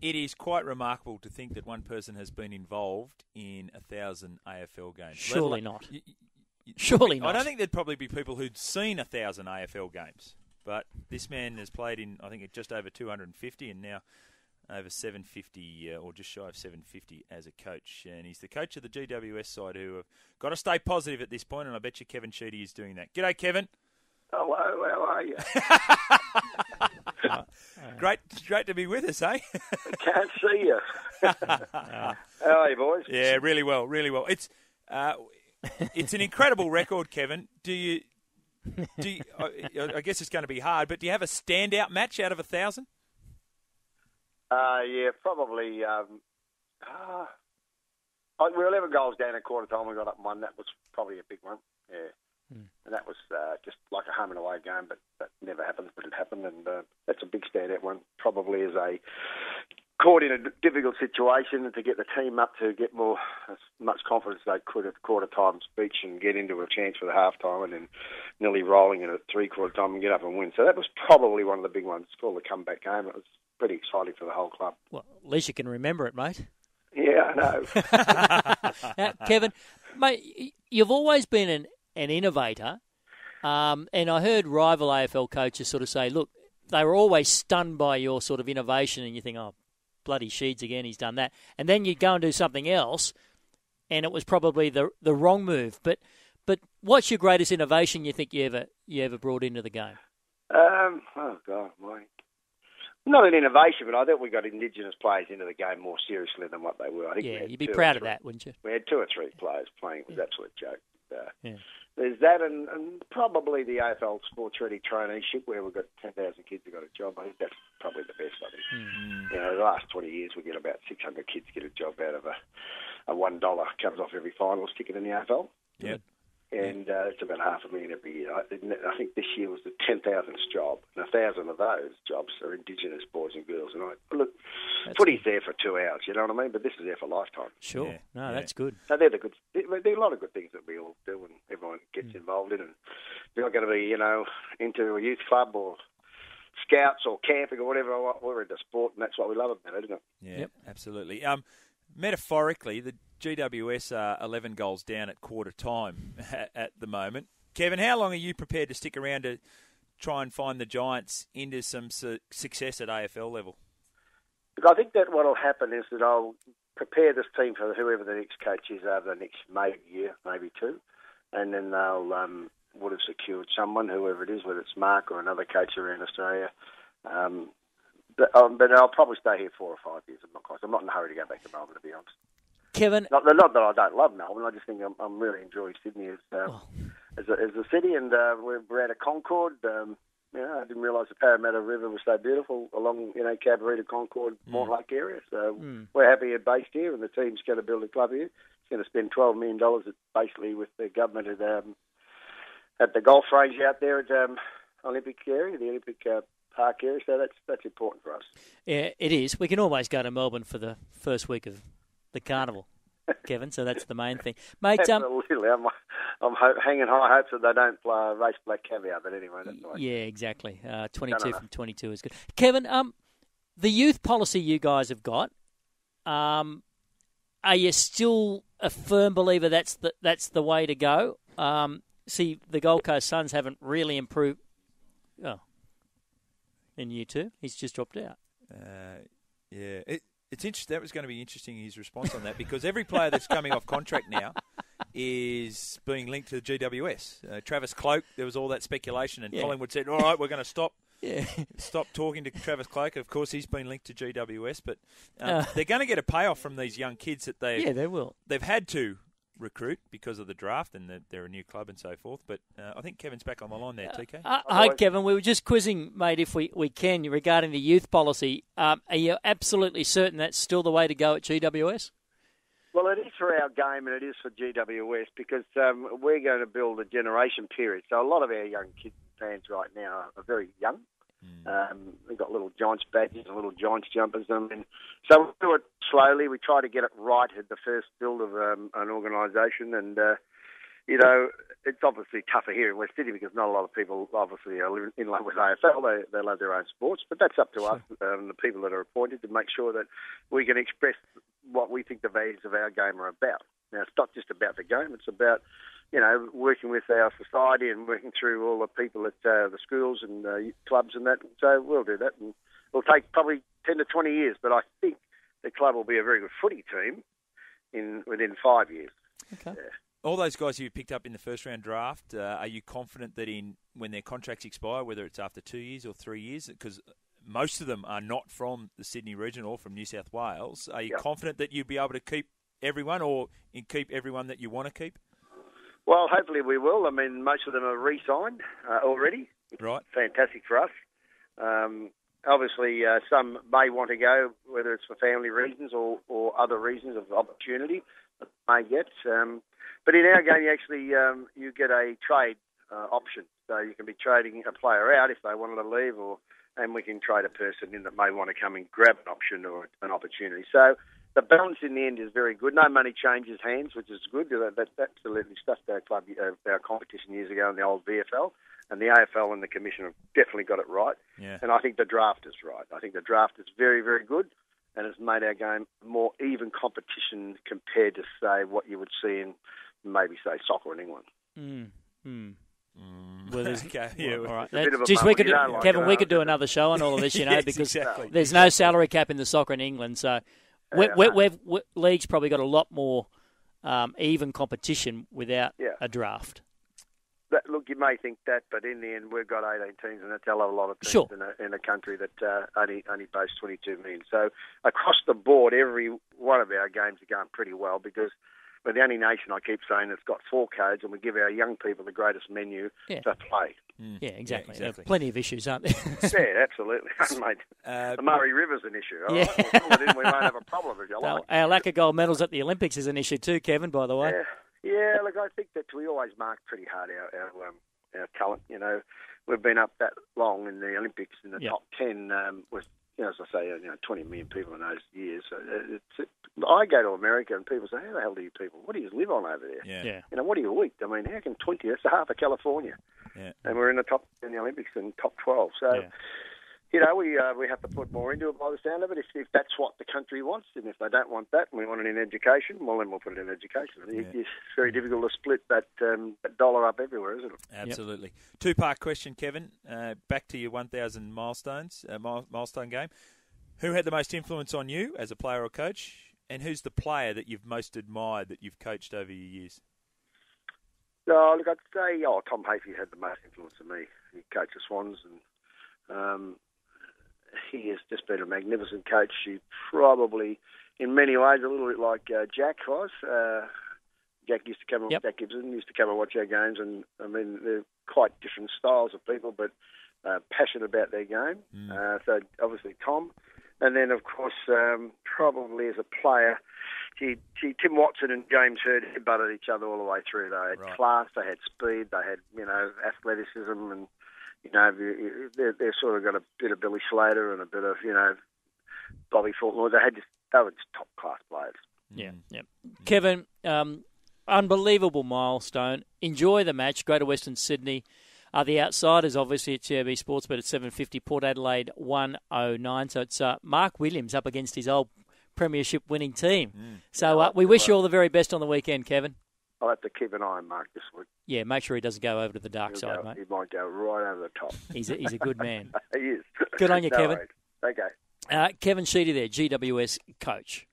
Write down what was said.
It is quite remarkable to think that one person has been involved in 1,000 AFL games. Surely not. Surely not. I don't think there'd probably be people who'd seen 1,000 AFL games. But this man has played in, I think, just over 250 and now over 750 or just shy of 750 as a coach. And he's the coach of the GWS side who have got to stay positive at this point, and I bet you Kevin Sheedy is doing that. G'day, Kevin. Hello, how are you? Great to be with us, eh? I can't see you. How are you, boys? Yeah, really well, really well. It's an incredible record, Kevin. Do you? I guess it's going to be hard, but do you have a standout match out of 1,000? Yeah, probably. We were 11 goals down at quarter time. We got up one. That was probably a big one. Yeah. And that was just like a home and away game, but that never happens, but it happened, and that's a big standout one. Probably as a caught in a difficult situation and to get the team up to get as much confidence as they could at the quarter time speech and get into a chance for the half time and then nearly rolling in at 3/4 time and get up and win. So that was probably one of the big ones. It's called the comeback game. It was pretty exciting for the whole club. Well, at least you can remember it, mate. Yeah, I know. Now, Kevin, mate, you've always been an innovator, and I heard rival AFL coaches sort of say, look, they were always stunned by your sort of innovation, and you think, oh, bloody Sheeds again, he's done that. And then you go and do something else, and it was probably the wrong move. But what's your greatest innovation you think you ever brought into the game? Oh, God, mate. Not an innovation, but I think we got Indigenous players into the game more seriously than what they were. I think you'd be proud of that, wouldn't you? We had 2 or 3 players playing. It was an absolute joke. There's that and probably the AFL Sports Ready traineeship where we've got 10,000 kids who got a job. I think that's probably the best, I think. Mm-hmm. You know, the last 20 years we get about 600 kids get a job out of a $1 comes off every finals ticket in the AFL. Yep. And it's about $500,000 every year. I think this year was the 10,000th job, and 1,000 of those jobs are Indigenous boys and girls. And footy's there for 2 hours, you know what I mean? But this is there for a lifetime. Sure. Yeah. That's good. So there are a lot of good things that we all do and everyone gets involved in. And if you're not going to be, into a youth club or scouts or camping or whatever, we're into sport, and that's what we love about it, isn't it? Yeah, yep. Absolutely. Metaphorically, the GWS are 11 goals down at quarter time at the moment. Kevin, how long are you prepared to stick around to try and find the Giants into some success at AFL level? I think that what will happen is that I'll prepare this team for whoever the next coach is over the next year, maybe 2, and then they'll would have secured someone, whoever it is, whether it's Mark or another coach around Australia. But I'll probably stay here 4 or 5 years. I'm not in a hurry to go back to Melbourne, to be honest. Kevin, not that I don't love Melbourne. I just think I'm really enjoying Sydney as a city, and we're out of Concord. I didn't realise the Parramatta River was so beautiful along Cabarita, Concord, Mortlake area. So we're happy you're based here, and the team's going to build a club here. It's going to spend $12 million basically with the government at the golf range out there at Olympic area, the Olympic Park area. So that's important for us. Yeah, it is. We can always go to Melbourne for the first week of the carnival, Kevin, so that's the main thing. Mate, absolutely. I'm hanging high hopes that they don't race black caviar, but anyway, that's right. Yeah, exactly. 22 from 22 is good. Kevin, the youth policy you guys have got, are you still a firm believer that's the way to go? See, the Gold Coast Suns haven't really improved. Oh, in year 2, he's just dropped out. It's interesting. That was going to be interesting, his response on that, because every player that's coming off contract now is being linked to the GWS. Travis Cloke, there was all that speculation, and Collingwood said, all right, we're going to stop talking to Travis Cloke. Of course, he's been linked to GWS, but they're going to get a payoff from these young kids that they will. They've had to recruit because of the draft, and they're a new club and so forth. But I think Kevin's back on the line there, TK. Hi, Kevin. We were just quizzing, mate, if we can, regarding the youth policy. Are you absolutely certain that's still the way to go at GWS? Well, it is for our game and it is for GWS because we're going to build a generation period. So a lot of our young kids fans right now are very young. We've got little Giants badges and little Giants jumpers. And so we do it slowly. We try to get it right at the first build of an organisation. And it's obviously tougher here in West Sydney because not a lot of people obviously are in love with AFL. They love their own sports, but that's up to us and the people that are appointed to make sure that we can express what we think the values of our game are about. Now, it's not just about the game; it's about working with our society and working through all the people at the schools and clubs and that. So we'll do that, and it'll take probably 10 to 20 years, but I think the club will be a very good footy team within 5 years. Okay. Yeah. All those guys you picked up in the first round draft, are you confident that when their contracts expire, whether it's after 2 years or 3 years, because most of them are not from the Sydney region or from New South Wales, are you confident that you'll be able to keep everyone or keep everyone that you want to keep? Well, hopefully we will. I mean, most of them are re-signed already. Right. Fantastic for us. Obviously, some may want to go, whether it's for family reasons or other reasons of opportunity that they may get. But in our game, you actually you get a trade option. So you can be trading a player out if they wanted to leave, and we can trade a person in that may want to come and grab an option or an opportunity. So the balance in the end is very good. No money changes hands, which is good. That absolutely stuffed our club, our competition years ago in the old VFL. And the AFL and the Commission have definitely got it right. Yeah. And I think the draft is right. I think the draft is very, very good and has made our game more even competition compared to, say, what you would see in maybe, say, soccer in England. Well, okay. Yeah, all right. Kevin, we could do another show on all of this, yes, because exactly. There's no salary cap in the soccer in England. So league's probably got a lot more even competition without a draft. Look, you may think that, but in the end, we've got 18 teams, and that's a lot of teams in a country that only boasts 22 million. So across the board, every one of our games are going pretty well because we're the only nation, I keep saying, that's got 4 codes, and we give our young people the greatest menu to play. Yeah, exactly. There are plenty of issues, aren't there? Yeah, absolutely. Mate, the Murray River's an issue. All right? We won't have a problem if you like. Our lack of gold medals at the Olympics is an issue too, Kevin, by the way. Yeah, look, I think that we always mark pretty hard our talent. We've been up that long in the Olympics in the top 10 with, as I say, 20 million people in those years. So I go to America and people say, how the hell do you people, what do you live on over there? Yeah. What do you eat? I mean, how can 20, that's half of California. Yeah. And we're in the Olympics and top 12. So, we have to put more into it by the sound of it. If that's what the country wants, and if they don't want that and we want it in education, well, then we'll put it in education. It's very difficult to split that dollar up everywhere, isn't it? Absolutely. Yep. 2-part question, Kevin. Back to your 1,000 milestone game. Who had the most influence on you as a player or coach, and who's the player that you've most admired that you've coached over your years? Look, I'd say Tom Hafey had the most influence on me. He coached the Swans, and he has just been a magnificent coach. He probably, in many ways, a little bit like Jack was. Jack used to come. Jack Gibson used to come and watch our games, and I mean they're quite different styles of people, but passionate about their game. So obviously Tom, and then of course probably as a player, Tim Watson and James Hird butted each other all the way through. They had class, they had speed, they had athleticism, and they've sort of got a bit of Billy Slater and a bit of Bobby Faulkner. They were just top class players. Yeah. Kevin, unbelievable milestone. Enjoy the match. Go to Western Sydney. The outsiders, obviously, at TAB Sportsbet at 750. Port Adelaide 109. So it's Mark Williams up against his old premiership winning team. So we wish you all the very best on the weekend, Kevin. I'll have to keep an eye on Mark this week. Yeah, make sure he doesn't go over to the dark side, mate. He might go right over the top. He's a good man. He is. Good on you, Kevin. Worries. Okay. Kevin Sheedy there, GWS coach.